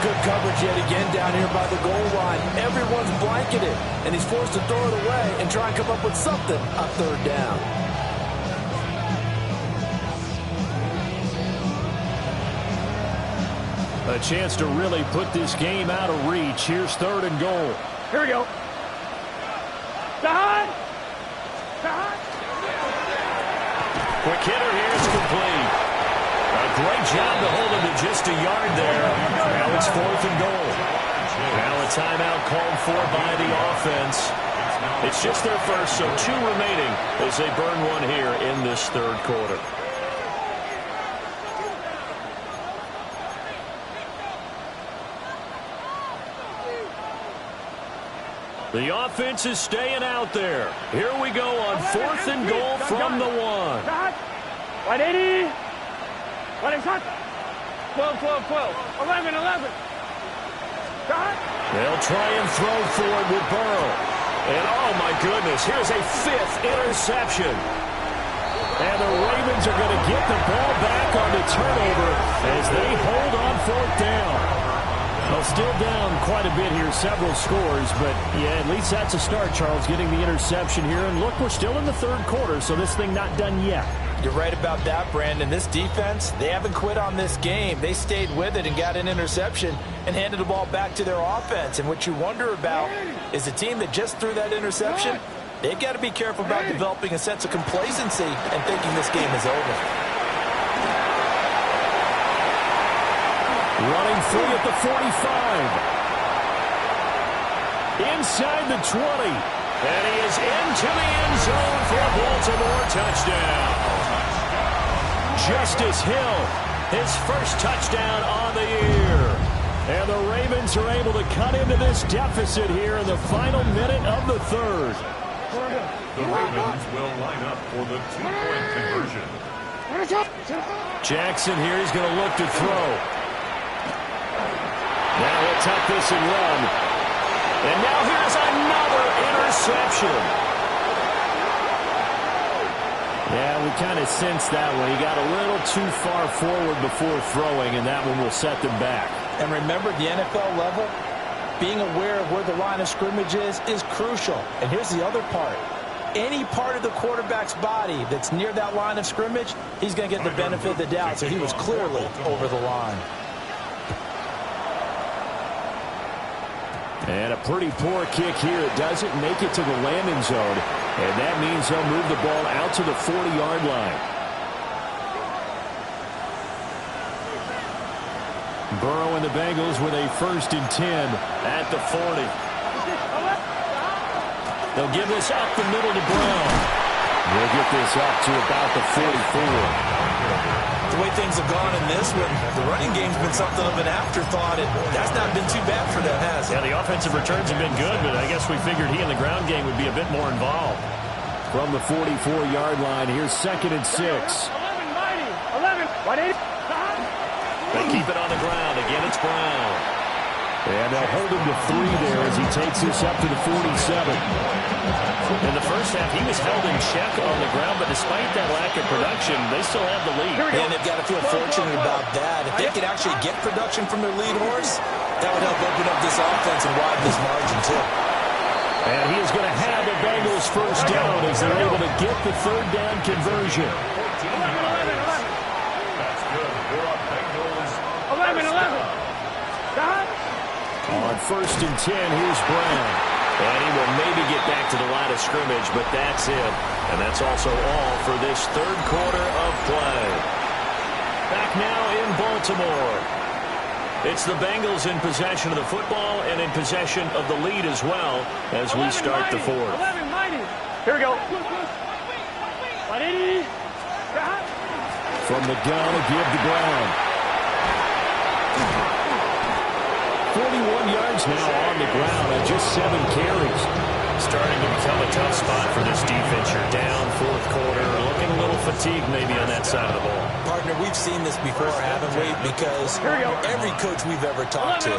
Good coverage yet again down here by the goal line. Everyone's blanketed, and he's forced to throw it away and try and come up with something on 3rd down. A chance to really put this game out of reach. Here's 3rd and goal. Here we go. Side. Quick hitter here is complete. A great job to hold him to just a yard there. Now it's 4th and goal. Now a timeout called for by the offense. It's just their 1st, so 2 remaining as they burn one here in this 3rd quarter. The offense is staying out there. Here we go on 4th and goal from the 1. 180. 180. 12. 11. They'll try and throw for it with Burrow. And oh my goodness, here's a 5th interception. And the Ravens are going to get the ball back on the turnover as they hold on 4th down. Well, still down quite a bit here, several scores, but yeah, at least that's a start, Charles, getting the interception here. And look, we're still in the 3rd quarter, so this thing not done yet. You're right about that, Brandon. This defense, they haven't quit on this game. They stayed with it and got an interception and handed the ball back to their offense. And what you wonder about is the team that just threw that interception, they've got to be careful about developing a sense of complacency and thinking this game is over. Running free at the 45. inside the 20. And he is into the end zone for a Baltimore touchdown. Justice Hill, his first touchdown on the year. And the Ravens are able to cut into this deficit here in the final minute of the third. The Ravens will line up for the two-point conversion. Jackson here is going to look to throw. Now he'll tuck this and run. And now here's another interception. Yeah, we kind of sensed that one. He got a little too far forward before throwing, and that one will set them back. And remember, the NFL level, being aware of where the line of scrimmage is crucial. And here's the other part. Any part of the quarterback's body that's near that line of scrimmage, he's going to get the benefit of the doubt. So he was clearly over the line. And a pretty poor kick here. It doesn't make it to the landing zone. And that means they'll move the ball out to the 40-yard line. Burrow and the Bengals with a 1st and 10 at the 40. They'll give this up the middle to Brown. They'll get this up to about the 44. The way things have gone in this one, the running game's been something of an afterthought, and that's not been too bad for them, has it? Yeah, the offensive returns have been good, but I guess we figured he in the ground game would be a bit more involved. From the 44-yard line, here's 2nd and 6. 11, 180. They keep it on the ground. Again, it's Brown. And they'll hold him to 3 there as he takes this up to the 47. In the first half, he was held in check on the ground, but despite that lack of production, they still have the lead. And they've got to feel fortunate about that. If they could actually get production from their lead horse, that would help open up this offense and widen this margin, too. And he is going to have the Bengals first down as they're able to get the 3rd down conversion. 11. On 1st and 10, here's Brown. And he will maybe get back to the line of scrimmage, but that's it. And that's also all for this 3rd quarter of play. Back now in Baltimore. It's the Bengals in possession of the football and in possession of the lead as well as we start the 4th. 11, here we go. 180. From the gun, a give to Brown. 41 yards now on the ground on just 7 carries. Starting to become a tough spot for this defense. You're down 4th quarter, looking a little fatigued maybe on that side of the ball. Partner, we've seen this before, haven't we? Because every coach we've ever talked to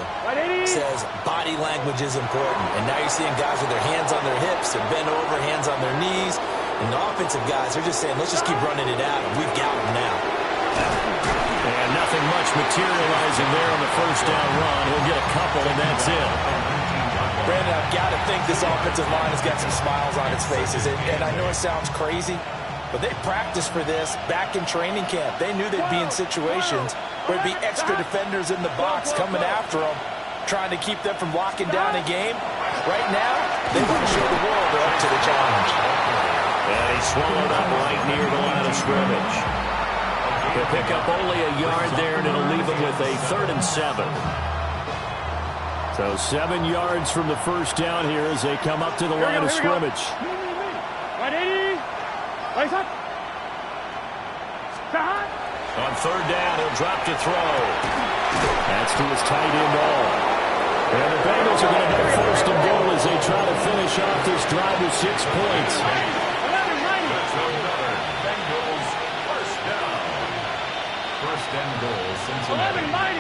says body language is important. And now you're seeing guys with their hands on their hips, they're bent over, hands on their knees. And the offensive guys, they're just saying, let's just keep running it out. We've got them now. And nothing much materializing there on the 1st down run. He'll get a couple, and that's it. Brandon, I've got to think this offensive line has got some smiles on its faces. And I know it sounds crazy, but they practiced for this back in training camp. They knew they'd be in situations where there'd be extra defenders in the box coming after them, trying to keep them from locking down a game. Right now, they want to show the world they're up to the challenge. And he swallowed up right near the line of scrimmage. He'll pick up only a yard there, and it'll leave him with a 3rd and 7. So 7 yards from the 1st down here as they come up to the line of scrimmage. 180. Place up. On 3rd down, he'll drop to throw. That's to his tight end all. And the Bengals are going to have 1st and goal as they try to finish off this drive with 6 points. Bengals first down. 1st and goal, Cincinnati. 11.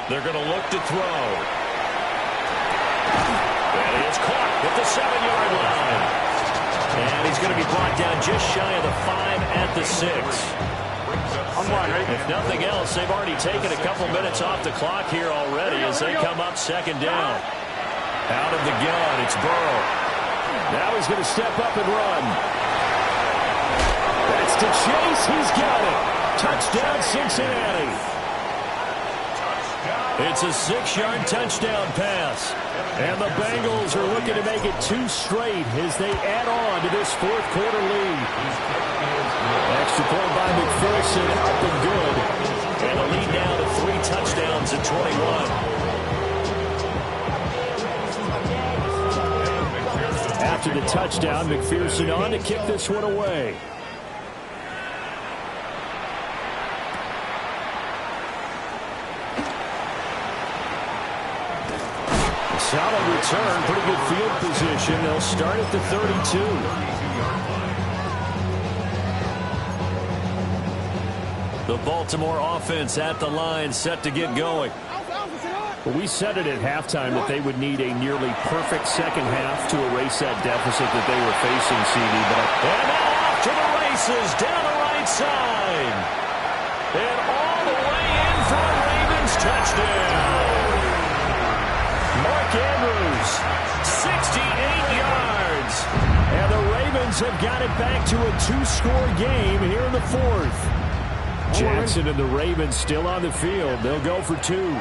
They're going to look to throw. And he is caught at the 7-yard line. And he's going to be brought down just shy of the 5 at the 6. If nothing else, they've already taken a couple minutes off the clock here already as they come up 2nd down. Out of the gun, it's Burrow. Now he's going to step up and run. That's to Chase. He's got it. Touchdown, Cincinnati. It's a 6-yard touchdown pass. And the Bengals are looking to make it 2 straight as they add on to this 4th quarter lead. Extra point by McPherson, up and good. And a lead now to 3 touchdowns at 21. after the touchdown. McPherson on to kick this one away. Solid return, pretty good field position. They'll start at the 32. The Baltimore offense at the line, set to get going. Well, we said it at halftime that they would need a nearly perfect second half to erase that deficit that they were facing, CD. And now off to the races, down the right side. And all the way in for a Ravens touchdown. Mark Andrews, 68 yards. And the Ravens have got it back to a two-score game here in the fourth. Jackson and the Ravens still on the field. They'll go for two.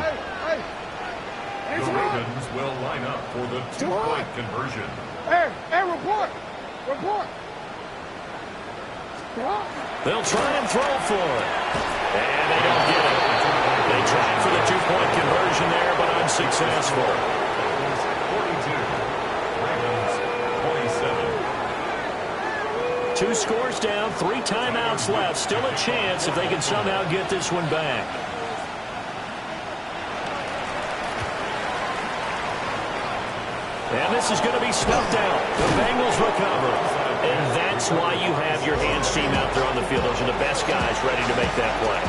The Ravens will line up for the two-point conversion. Hey, report. They'll try and throw for it. And they don't get it. They tried for the two-point conversion there, but unsuccessful. 42. Ravens 27. Two scores down, 3 timeouts left. Still a chance if they can somehow get this one back. And this is going to be snuffed out. The Bengals recover. And that's why you have your hands team out there on the field. Those are the best guys ready to make that play.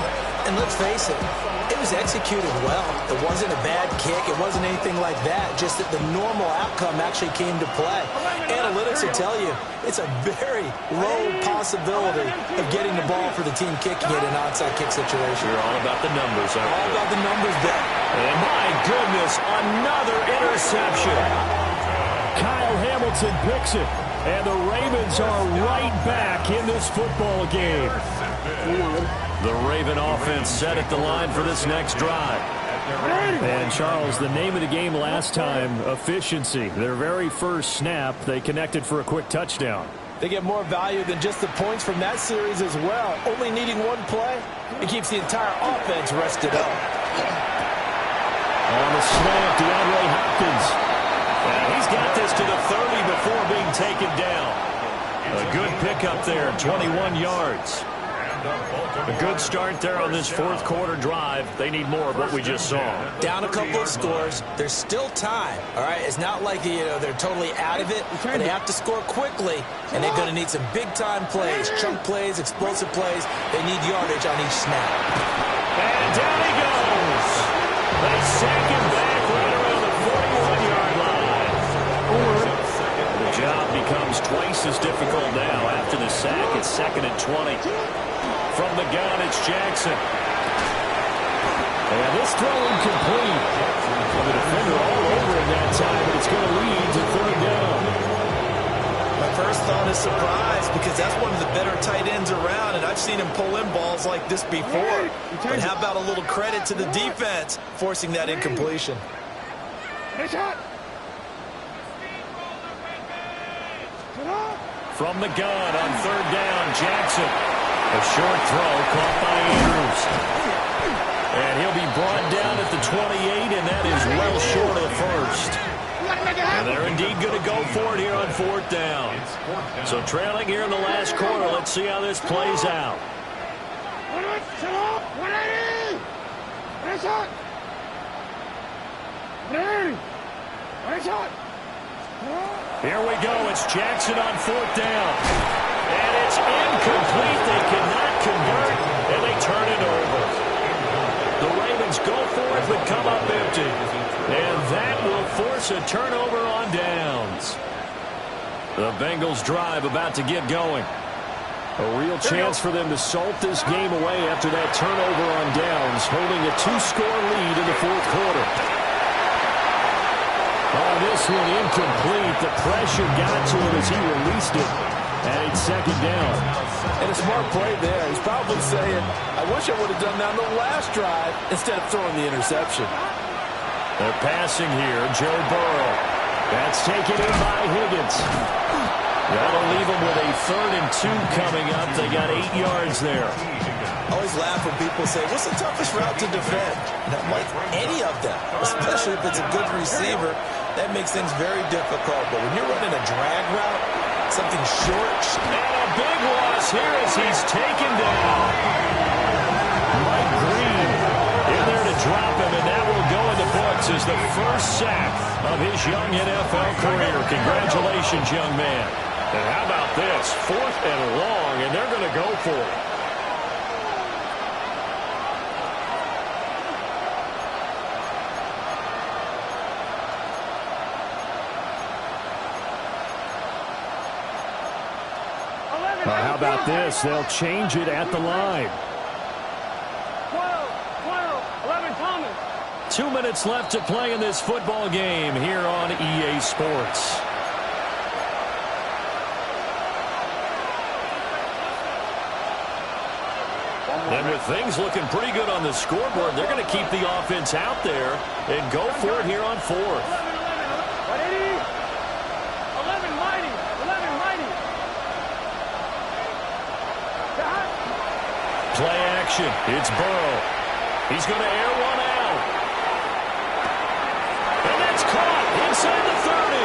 And let's face it, it was executed well. It wasn't a bad kick. It wasn't anything like that. Just that the normal outcome actually came to play. Analytics will tell you it's a very low possibility of getting the ball for the team kicking it in an onside kick situation. You're all about the numbers, aren't you? All about the numbers, Ben. And my goodness, another interception. Kyle Hamilton picks it. And the Ravens are right back in this football game. The Raven offense set at the line for this next drive. And, Charles, the name of the game last time, efficiency. Their very first snap, they connected for a quick touchdown. They get more value than just the points from that series as well. Only needing one play, it keeps the entire offense rested up. On the snap, DeAndre Hopkins. And he's got this to the 30 before being taken down. A good pickup there, 21 yards. A good start there on this fourth quarter drive. They need more of what we just saw. Down a couple of scores. There's still time. All right, it's not like they're totally out of it, but they have to score quickly, and they're going to need some big-time plays, chunk plays, explosive plays. They need yardage on each snap. And down he goes. They sack him back right around the 41-yard line. The job becomes twice as difficult now. After the sack, it's 2nd and 20. From the gun, it's Jackson. And this throw incomplete. The defender all over him that time, but it's going to lead to 3rd down. My first thought is surprise, because that's one of the better tight ends around, and I've seen him pull in balls like this before. But how about a little credit to the defense forcing that incompletion? From the gun on 3rd down, Jackson. A short throw caught by Andrews. And he'll be brought down at the 28, and that is well short of the first. And they're indeed going to go for it here on 4th down. So trailing here in the last quarter, let's see how this plays out. Here we go. It's Jackson on 4th down. And it's incomplete. They cannot convert, and they turn it over. The Ravens go for it, but come up empty. And that will force a turnover on downs. The Bengals drive about to get going. A real chance for them to salt this game away after that turnover on downs, holding a 2-score lead in the 4th quarter. Oh, this one incomplete. The pressure got to him as he released it. And it's 2nd down. And a smart play there. He's probably saying, I wish I would have done that on the last drive instead of throwing the interception. They're passing here. Joe Burrow. That's taken in by Higgins. That'll leave them with a 3rd and 2 coming up. They got 8 yards there. I always laugh when people say, what's the toughest route to defend? And I'm like, any of them, especially if it's a good receiver. That makes things very difficult. But when you're running a drag route, something short. And a big loss here as he's taken down. Mike Green in there to drop him, and that will go in the books as the first sack of his young NFL career. Congratulations, young man. And how about this? 4th and long, and they're going to go for it. How about this? They'll change it at the line. 11, Thomas. 2 minutes left to play in this football game here on EA Sports. And with things looking pretty good on the scoreboard, they're going to keep the offense out there and go for it here on 4th. 11, mighty. 11, mighty. Play action. It's Burrow. He's going to air one out. And that's caught inside the 30.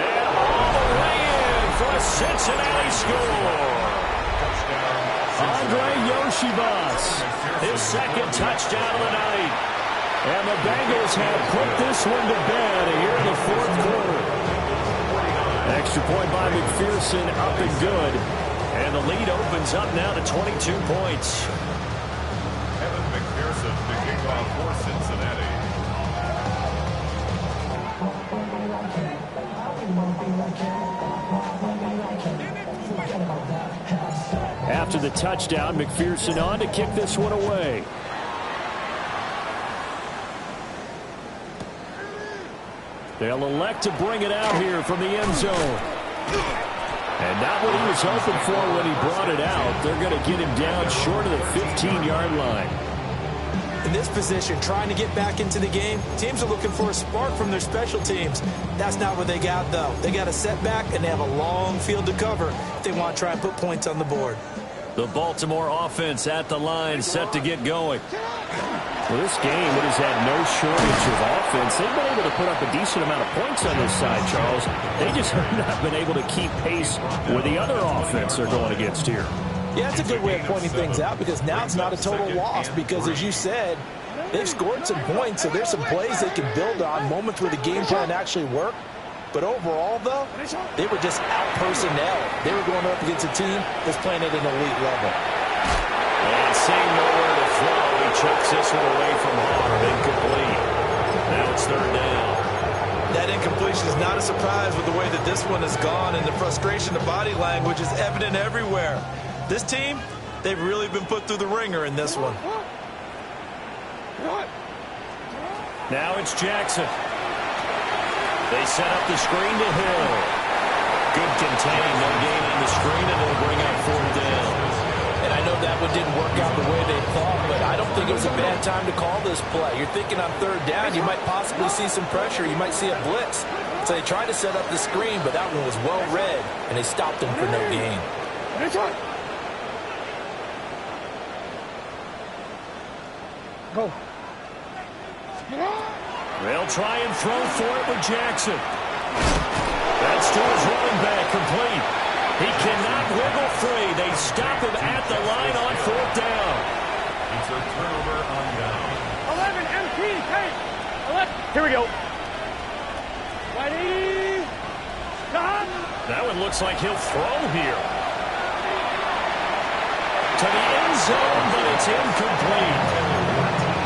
And all the way in for a Cincinnati score. Andre Yoshibas, his second touchdown of the night. And the Bengals have put this one to bed here in the 4th quarter. Extra point by McPherson, up and good. And the lead opens up now to 22 points. Evan McPherson to kick off for Cincinnati. After the touchdown, McPherson on to kick this one away. They'll elect to bring it out here from the end zone. And not what he was hoping for when he brought it out. They're going to get him down short of the 15-yard line. In this position, trying to get back into the game, teams are looking for a spark from their special teams. That's not what they got, though. They got a setback, and they have a long field to cover if they want to try and put points on the board. The Baltimore offense at the line, set to get going. Well, this game, it has had no shortage of offense. They've been able to put up a decent amount of points on this side, Charles. They just have not been able to keep pace with the other offense they're going against here. Yeah, it's a good way of pointing things out because now it's not a total loss because, as you said, they've scored some points, so there's some plays they can build on, moments where the game plan actually worked. But overall, though, they were just out-personnel. They were going up against a team that's playing at an elite level. And seeing nowhere to throw, he chucks this one away from harm, incomplete. Now it's 3rd down. That incompletion is not a surprise with the way that this one has gone, and the frustration, the body language is evident everywhere. This team, they've really been put through the ringer in this one. Now it's Jackson. They set up the screen to Hill. Good contain, no gain on the screen, and it'll bring up 4th down. And I know that one didn't work out the way they thought, but I don't think it was a bad time to call this play. You're thinking on 3rd down, you might possibly see some pressure. You might see a blitz. So they tried to set up the screen, but that one was well read, and they stopped him for no gain. Go. They'll try and throw for it with Jackson. That's to his running back, complete. He cannot wiggle free. They stop him at the line on 4th down. It's a turnover on down. 11, MP, hey. 11. Here we go. 180. Stop. That one looks like he'll throw here. To the end zone, but it's incomplete.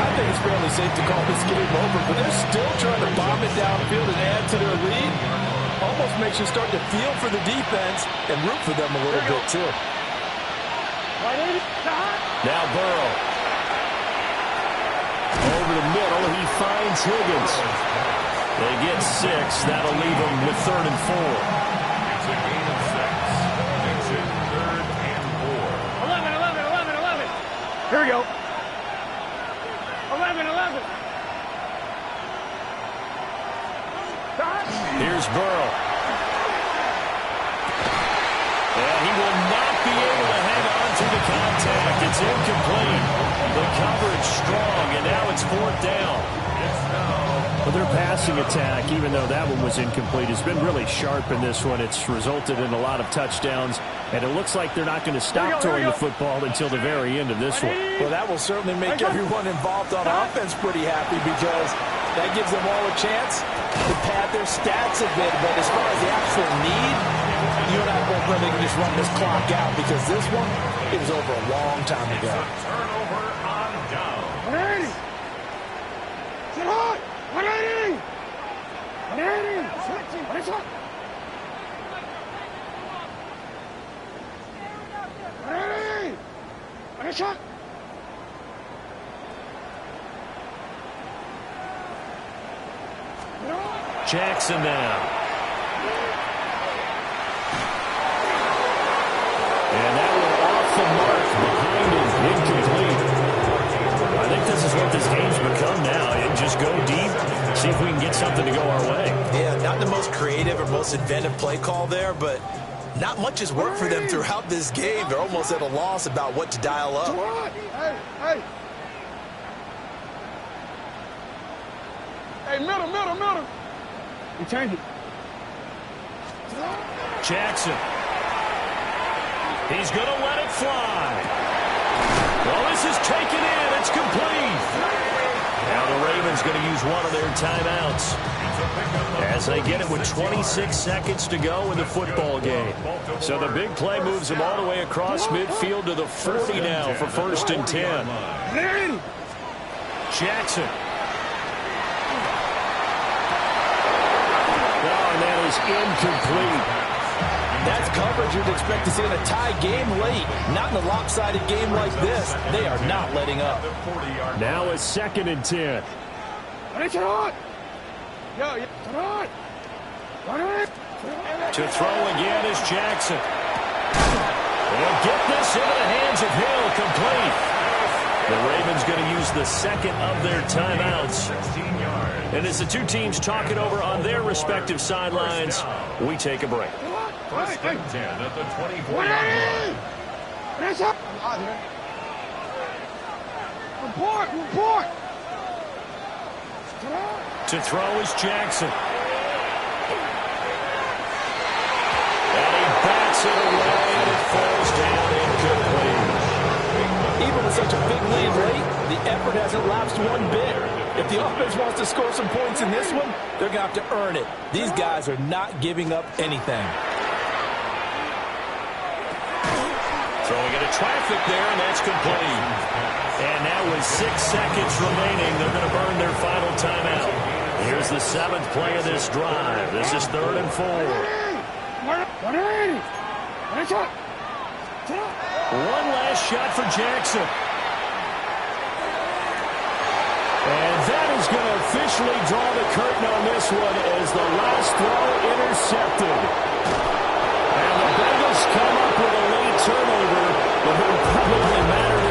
I think it's fairly safe to call this game over, but they're still trying to bomb it downfield and add to their lead. Almost makes you start to feel for the defense and root for them a little bit, too. 180. Stop. Now Burrow. Over the middle, he finds Higgins. They get 6. That'll leave them with 3rd and 4. It's a gain of 6. Makes it 3rd and 4. 11. Here we go. 11. Stop. Here's Burrow. And he will not be able to hang on to the contact. It's incomplete. The coverage strong, and now it's 4th down. It's now Well, their passing attack, even though that one was incomplete, has been really sharp in this one. It's resulted in a lot of touchdowns, and it looks like they're not going to stop throwing the football until the very end of this one. Well, that will certainly make everyone involved on offense pretty happy because that gives them all a chance to pad their stats a bit. But as far as the actual need, you and I both know they can just run this clock out because this one, it was over a long time ago. Turnover on down. 180. Sit hard. 180. 180. 180. 180. 180. Jackson now. And that one off the mark behind him, incomplete. I think this is what this game's become now. And just go deep, see if we can get something to go our way. Yeah, not the most creative or most inventive play call there, but not much has worked for them throughout this game. They're almost at a loss about what to dial up. Hey, hey. Hey, middle. You change it. Jackson. He's going to let it fly. Well, this is taken in. It's complete. Now the Ravens going to use one of their timeouts as they get it with 26 seconds to go in the football game. So the big play moves them all the way across midfield to the 40 now for 1st and 10. Jackson. Oh, and that is incomplete. That's coverage you'd expect to see in a tie game late. Not in a lopsided game like this. They are not letting up. Now it's 2nd and 10. To throw again is Jackson. They'll get this into the hands of Hill, complete. The Ravens going to use the second of their timeouts. And as the two teams talk it over on their respective sidelines, we take a break. 1st and 10 at the 24-yard line. Report. To throw is Jackson. And he bats it away, and it falls down incomplete. Even with such a big lead late, the effort hasn't lapsed one bit. If the offense wants to score some points in this one, they're going to have to earn it. These guys are not giving up anything. Throwing into traffic there, and that's complete. And now with 6 seconds remaining, they're going to burn their final timeout. Here's the 7th play of this drive. This is 3rd and 4. 180. One last shot for Jackson. And that is going to officially draw the curtain on this one as the last throw intercepted. And the Bengals come up with a late turnover, but they're probably